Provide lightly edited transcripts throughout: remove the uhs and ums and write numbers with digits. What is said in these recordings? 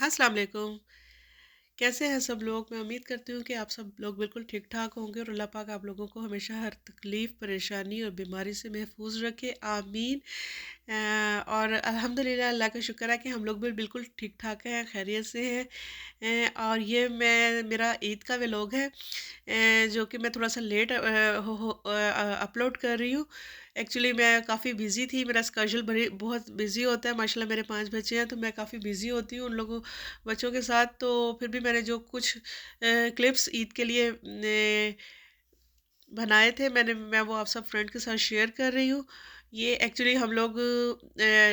अस्सलाम वालेकुम। कैसे हैं सब लोग? मैं उम्मीद करती हूँ कि आप सब लोग बिल्कुल ठीक-ठाक होंगे और अल्लाह पाक आप लोगों को हमेशा हर तकलीफ़, परेशानी और बीमारी से महफूज़ रखे, आमीन। और अल्हम्दुलिल्लाह अल्लाह का शुक्र है कि हम लोग भी बिल्कुल ठीक-ठाक हैं, खैरियत से हैं। और ये मेरा ईद का व्लॉग है, जो कि मैं थोड़ा-सा लेट अपलोड कर रही हूँ। एक्चुअली मैं काफ़ी बिज़ी थी, मेरा स्केड्यूल बड़ी बहुत बिज़ी होता है, माशाल्लाह मेरे 5 बच्चे हैं, तो मैं काफ़ी बिज़ी होती हूँ उन लोगों बच्चों के साथ। तो फिर भी मैंने जो कुछ क्लिप्स ईद के लिए बनाए थे मैं वो आप सब फ्रेंड के साथ शेयर कर रही हूँ। ये एक्चुअली हम लोग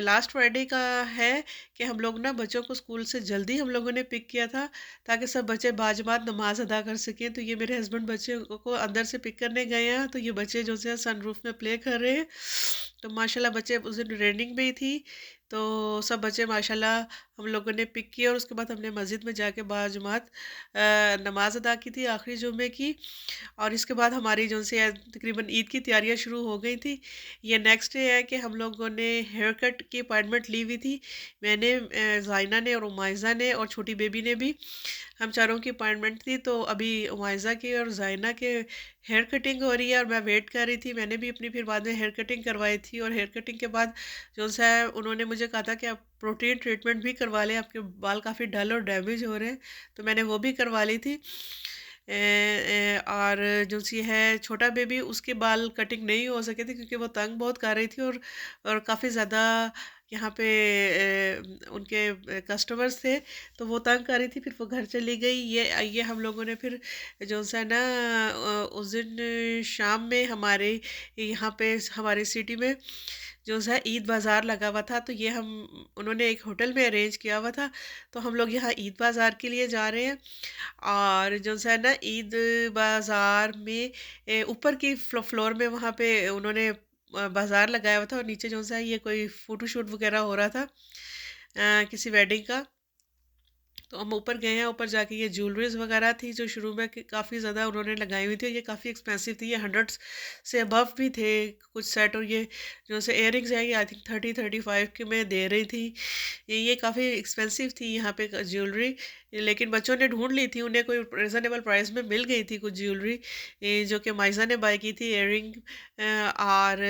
लास्ट फ्राइडे का है कि हम लोग ना बच्चों को स्कूल से जल्दी हम लोगों ने पिक किया था ताकि सब बच्चे बाजमात नमाज अदा कर सकें। तो ये मेरे हस्बैंड बच्चे को अंदर से पिक करने गए हैं, तो ये बच्चे जो है सनरूफ में प्ले कर रहे हैं। तो माशाल्लाह बच्चे उस दिन रेनिंग में ही थी, तो सब बच्चे माशाल्लाह हम लोगों ने पिक किया और उसके बाद हमने मस्जिद में जाके बाजमात नमाज अदा की थी आखिरी जुम्मे की। और इसके बाद हमारी जो से तकरीबन ईद की तैयारियां शुरू हो गई थी। ये नेक्स्ट डे है कि हम लोगों ने हेयर कट की अपॉइंटमेंट ली हुई थी। मैंने, ज़ाइना ने और उमाइज़ा ने और छोटी बेबी ने भी, हम चारों की अपॉइंटमेंट थी। तो अभी उमाइज़ा की और ज़ाइना के हेयर कटिंग हो रही है और मैं वेट कर रही थी। मैंने भी अपनी फिर बाद में हेयर कटिंग करवाई थी और हेयर कटिंग के बाद जो सा है उन्होंने मुझे कहा था कि आप प्रोटीन ट्रीटमेंट भी करवा लें, आपके बाल काफ़ी डल और डैमेज हो रहे हैं। तो मैंने वो भी करवा ली थी। और जो सी है छोटा बेबी, उसके बाल कटिंग नहीं हो सके थे क्योंकि वो तंग बहुत कर रही थी और काफ़ी ज़्यादा यहाँ पे उनके कस्टमर्स थे, तो वो तंग कर रही थी, फिर वो घर चली गई। ये हम लोगों ने फिर जो सा ना उस दिन शाम में हमारे यहाँ पे हमारी सिटी में जो है ईद बाज़ार लगा हुआ था, तो ये हम उन्होंने एक होटल में अरेंज किया हुआ था। तो हम लोग यहाँ ईद बाज़ार के लिए जा रहे हैं। और जो है ना ईद बाज़ार में ऊपर की फ्लोर में वहाँ पे उन्होंने बाज़ार लगाया हुआ था और नीचे जो है ये कोई फ़ोटोशूट वगैरह हो रहा था किसी वेडिंग का। तो हम ऊपर गए हैं, ऊपर जाके ये ज्वेलरीज वगैरह थी जो शुरू में काफ़ी ज़्यादा उन्होंने लगाई हुई थी, ये काफ़ी एक्सपेंसिव थी, ये हंड्रेड्स से अबव भी थे कुछ सेट। और ये जो से इयरिंग्स है ये आई थिंक 30-35 के में दे रही थी। ये काफ़ी एक्सपेंसिव थी यहाँ पे ज्वेलरी, लेकिन बच्चों ने ढूंढ ली थी, उन्हें कोई रिजनेबल प्राइस में मिल गई थी कुछ ज्वेलरी जो कि माइजा ने बाय की थी, इयरिंग। और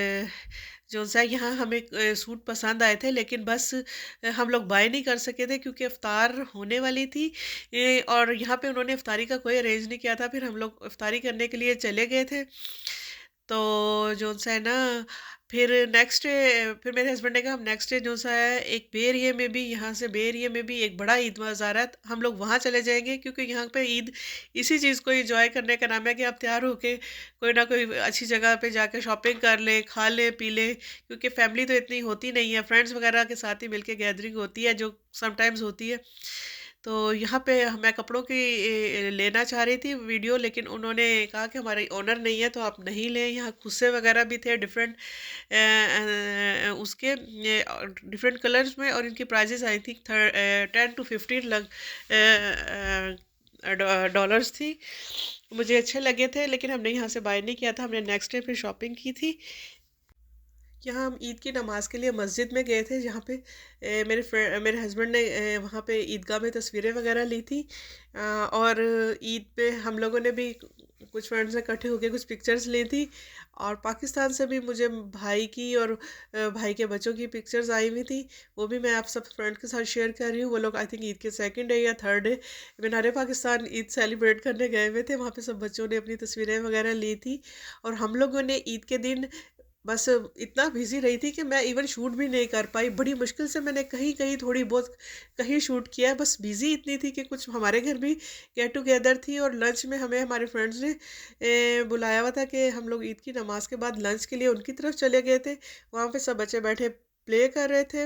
जो सा यहाँ हमें सूट पसंद आए थे, लेकिन बस हम लोग बाय नहीं कर सके थे क्योंकि इफ्तार होने वाली थी। और यहाँ पे उन्होंने इफ्तारी का कोई अरेंज नहीं किया था, फिर हम लोग इफ्तारी करने के लिए चले गए थे। तो जो सा है ना फिर नेक्स्ट डे, फिर मेरे हस्बैंड ने कहा हम नेक्स्ट डे जो सा है एक बे एरिया में भी, यहाँ से बे एरिया में भी एक बड़ा ईद बाज़ार है, हम लोग वहाँ चले जाएंगे क्योंकि यहाँ पे ईद इसी चीज़ को एंजॉय करने का नाम है कि आप तैयार होके कोई ना कोई अच्छी जगह पे जाके शॉपिंग कर ले, खा ले, पी ले, क्योंकि फैमिली तो इतनी होती नहीं है, फ्रेंड्स वगैरह के साथ ही मिलके गैदरिंग होती है जो समटाइम्स होती है। तो यहाँ पे मैं कपड़ों की लेना चाह रही थी वीडियो, लेकिन उन्होंने कहा कि हमारे ओनर नहीं है तो आप नहीं लें। यहाँ खुस्से वगैरह भी थे डिफरेंट उसके डिफरेंट कलर्स में, और इनकी prices I think 10 to 15 dollars थी। मुझे अच्छे लगे थे, लेकिन हमने यहाँ से बाय नहीं किया था, हमने नेक्स्ट डे फिर शॉपिंग की थी। यहाँ हम ईद की नमाज़ के लिए मस्जिद में गए थे, जहाँ पे मेरे हस्बैंड ने वहाँ पे ईदगाह में तस्वीरें वगैरह ली थी। और ईद पे हम लोगों ने भी कुछ फ्रेंड्स इकट्ठे होके कुछ पिक्चर्स ली थी। और पाकिस्तान से भी मुझे भाई की और भाई के बच्चों की पिक्चर्स आई हुई थी, वो भी मैं आप सब फ्रेंड के साथ शेयर कर रही हूँ। वो लोग आई थिंक ईद के सेकंड डे या थर्ड डे मीनारे पाकिस्तान ईद सेलिब्रेट करने गए हुए थे, वहाँ पे सब बच्चों ने अपनी तस्वीरें वगैरह ली थी। और हम लोगों ने ईद के दिन बस इतना बिजी रही थी कि मैं इवन शूट भी नहीं कर पाई, बड़ी मुश्किल से मैंने कहीं कहीं थोड़ी बहुत कहीं शूट किया है। बस बिजी इतनी थी कि कुछ हमारे घर भी गेट टुगेदर थी और लंच में हमें हमारे फ्रेंड्स ने बुलाया हुआ था कि हम लोग ईद की नमाज के बाद लंच के लिए उनकी तरफ चले गए थे। वहाँ पे सब बच्चे बैठे प्ले कर रहे थे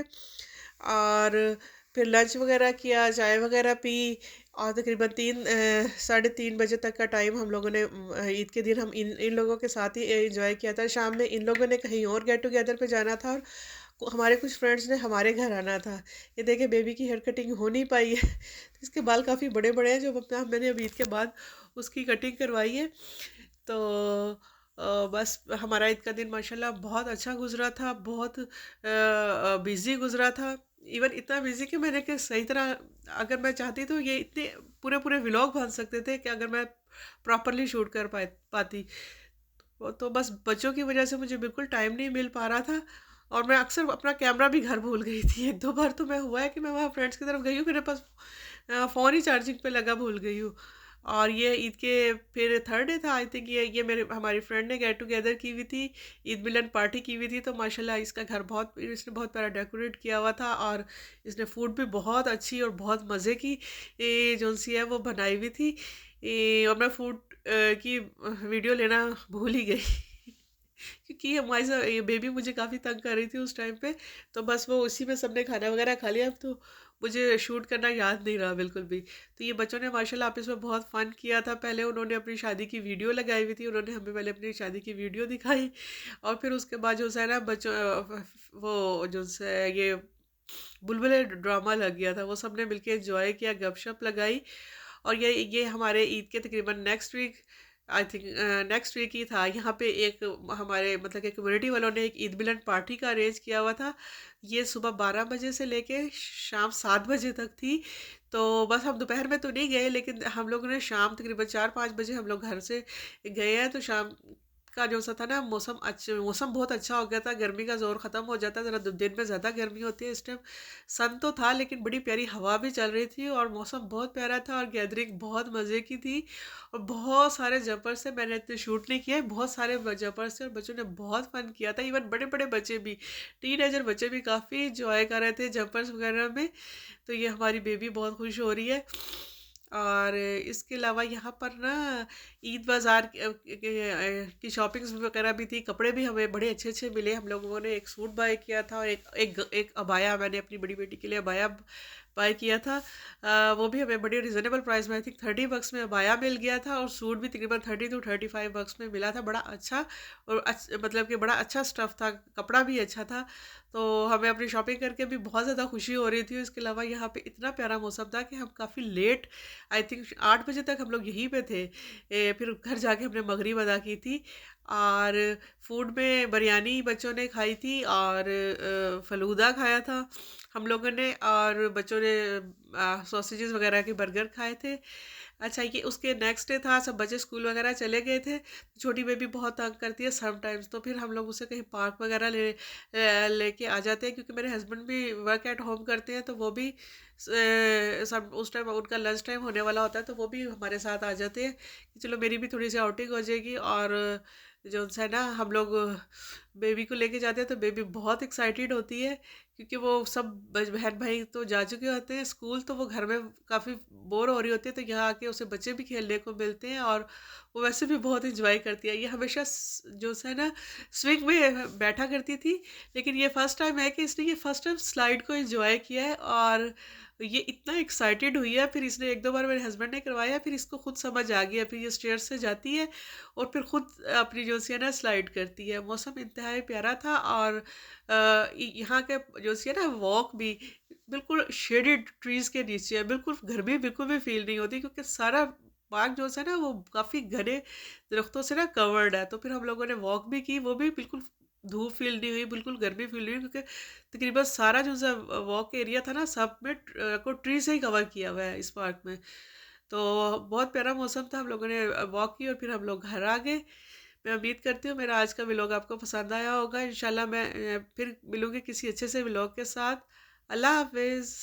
और फिर लंच वगैरह किया, चाय वगैरह पी। और तकरीबन 3 साढ़े 3 बजे तक का टाइम हम लोगों ने ईद के दिन हम इन इन लोगों के साथ ही एंजॉय किया था। शाम में इन लोगों ने कहीं और गेट टुगेदर पे जाना था और हमारे कुछ फ्रेंड्स ने हमारे घर आना था। ये देखिए बेबी की हेयर कटिंग हो नहीं पाई है तो इसके बाल काफ़ी बड़े बड़े हैं, जो अपना मैंने अभी ईद के बाद उसकी कटिंग करवाई है। तो बस हमारा ईद का दिन माशाल्लाह बहुत अच्छा गुजरा था, बहुत बिज़ी गुजरा था। इवन इतना बिजी कि मैंने कि सही तरह, अगर मैं चाहती तो ये इतने पूरे पूरे व्लॉग बन सकते थे कि अगर मैं प्रॉपरली शूट कर पाती। तो बस बच्चों की वजह से मुझे बिल्कुल टाइम नहीं मिल पा रहा था, और मैं अक्सर अपना कैमरा भी घर भूल गई थी। एक दो बार तो मैं हुआ है कि मैं वहाँ फ्रेंड्स की तरफ गई हूँ, मेरे पास फ़ोन ही चार्जिंग पे लगा भूल गई हूँ। और ये ईद के फिर थर्ड डे था आई थिंक, ये मेरे हमारी फ्रेंड ने गेट टुगेदर की हुई थी, ईद मिलन पार्टी की हुई थी। तो माशाल्लाह इसका घर बहुत, इसने बहुत प्यारा डेकोरेट किया हुआ था, और इसने फूड भी बहुत अच्छी और बहुत मज़े की जो सी है वो बनाई हुई थी। और मैं फूड की वीडियो लेना भूल ही गई क्योंकि हमारे साथ ये बेबी मुझे काफ़ी तंग कर रही थी उस टाइम पे। तो बस वो उसी में सबने खाना वगैरह खा लिया, अब तो मुझे शूट करना याद नहीं रहा बिल्कुल भी। तो ये बच्चों ने माशाल्लाह आपस में बहुत फ़न किया था। पहले उन्होंने अपनी शादी की वीडियो लगाई हुई थी, उन्होंने हमें पहले अपनी शादी की वीडियो दिखाई, और फिर उसके बाद जो है ना बच्चों वो जो है ये बुलबुले ड्रामा लग गया था, वो सबने मिलके एंजॉय किया, गपशप लगाई। और ये हमारे ईद के तकरीबन next week, I think next week ही था। यहाँ पे एक हमारे मतलब कि कम्युनिटी वालों ने एक ईद मिलन पार्टी का अरेंज किया हुआ था। ये सुबह 12 बजे से लेके शाम 7 बजे तक थी। तो बस हम दोपहर में तो नहीं गए, लेकिन हम लोगों ने शाम तकरीबन 4-5 बजे हम लोग घर से गए हैं। तो शाम का जो सा था ना मौसम बहुत अच्छा हो गया था, गर्मी का जोर ख़त्म हो जाता है ज़रा, दिन में ज़्यादा गर्मी होती है इस टाइम। सन तो था लेकिन बड़ी प्यारी हवा भी चल रही थी, और मौसम बहुत प्यारा था, और गैदरिंग बहुत मज़े की थी। और बहुत सारे जंपर्स से मैंने इतने शूट नहीं किए, बहुत सारे जंपर्स थे, और बच्चों ने बहुत फन किया था। इवन बड़े बड़े बच्चे भी, टीनेजर बच्चे भी काफ़ी इंजॉय कर रहे थे जंपर्स वगैरह में। तो ये हमारी बेबी बहुत खुश हो रही है। और इसके अलावा यहाँ पर ना ईद बाज़ार की शॉपिंग्स वगैरह भी थी, कपड़े भी हमें बड़े अच्छे अच्छे मिले। हम लोगों ने एक सूट बाय किया था, और एक अबाया, मैंने अपनी बड़ी बेटी के लिए अबाया बाय किया था। वो भी हमें बड़ी रिजनेबल प्राइस में, आई थिंक 30 बक्स में अबाया मिल गया था, और सूट भी तकरीबन 30 to 35 बक्स में मिला था। बड़ा अच्छा, और मतलब कि बड़ा अच्छा स्टफ़ था, कपड़ा भी अच्छा था। तो हमें अपनी शॉपिंग करके भी बहुत ज़्यादा खुशी हो रही थी। इसके अलावा यहाँ पे इतना प्यारा मौसम था कि हम काफ़ी लेट, आई थिंक 8 बजे तक हम लोग यहीं पे थे। फिर घर जाके हमने मगरिब अदा की थी। और फूड में बिरयानी बच्चों ने खाई थी, और फ़लूदा खाया था हम लोगों ने, और बच्चों ने सॉसेजेस वगैरह के बर्गर खाए थे। अच्छा, ये उसके नेक्स्ट डे था, सब बच्चे स्कूल वगैरह चले गए थे। छोटी बेबी बहुत तंग करती है समटाइम्स, तो फिर हम लोग उसे कहीं पार्क वगैरह लेके आ जाते हैं, क्योंकि मेरे हस्बैंड भी वर्क एट होम करते हैं, तो वो भी सब उस टाइम उनका लंच टाइम होने वाला होता है, तो वो भी हमारे साथ आ जाते हैं कि चलो मेरी भी थोड़ी सी आउटिंग हो जाएगी। और जो है ना हम लोग बेबी को लेके जाते हैं, तो बेबी बहुत एक्साइटेड होती है, क्योंकि वो सब बहन भाई तो जा चुके होते हैं स्कूल, तो वो घर में काफ़ी बोर हो रही होती है, तो यहाँ आके उसे बच्चे भी खेलने को मिलते हैं, और वो वैसे भी बहुत इंजॉय करती है। ये हमेशा जो है ना स्विंग में बैठा करती थी, लेकिन ये फर्स्ट टाइम है कि इसने ये फर्स्ट टाइम स्लाइड को एंजॉय किया है, और ये इतना एक्साइटेड हुई है। फिर इसने एक दो बार मेरे हस्बैंड ने करवाया, फिर इसको खुद समझ आ गया, फिर ये स्टेयर से जाती है, और फिर खुद अपनी जो सी है ना स्लाइड करती है। मौसम इंतहाई प्यारा था, और यहाँ के जो सी है ना वॉक भी बिल्कुल शेडेड ट्रीज के नीचे है, बिल्कुल गर्मी बिल्कुल भी फील नहीं होती, क्योंकि सारा पार्क जो है ना वो काफ़ी घने दरख्तों से ना कवर्ड है। तो फिर हम लोगों ने वॉक भी की, वो भी बिल्कुल धूप फील नहीं हुई, बिल्कुल गर्मी फील नहीं हुई, क्योंकि तकरीबन सारा जो सा वॉक एरिया था ना सब में को ट्री से ही कवर किया हुआ है इस पार्क में। तो बहुत प्यारा मौसम था, हम लोगों ने वॉक की, और फिर हम लोग घर आ गए। मैं उम्मीद करती हूँ मेरा आज का व्लॉग आपको पसंद आया होगा। इंशाल्लाह मैं फिर मिलूँगी किसी अच्छे से व्लॉग के साथ। अल्लाह हाफ़िज़।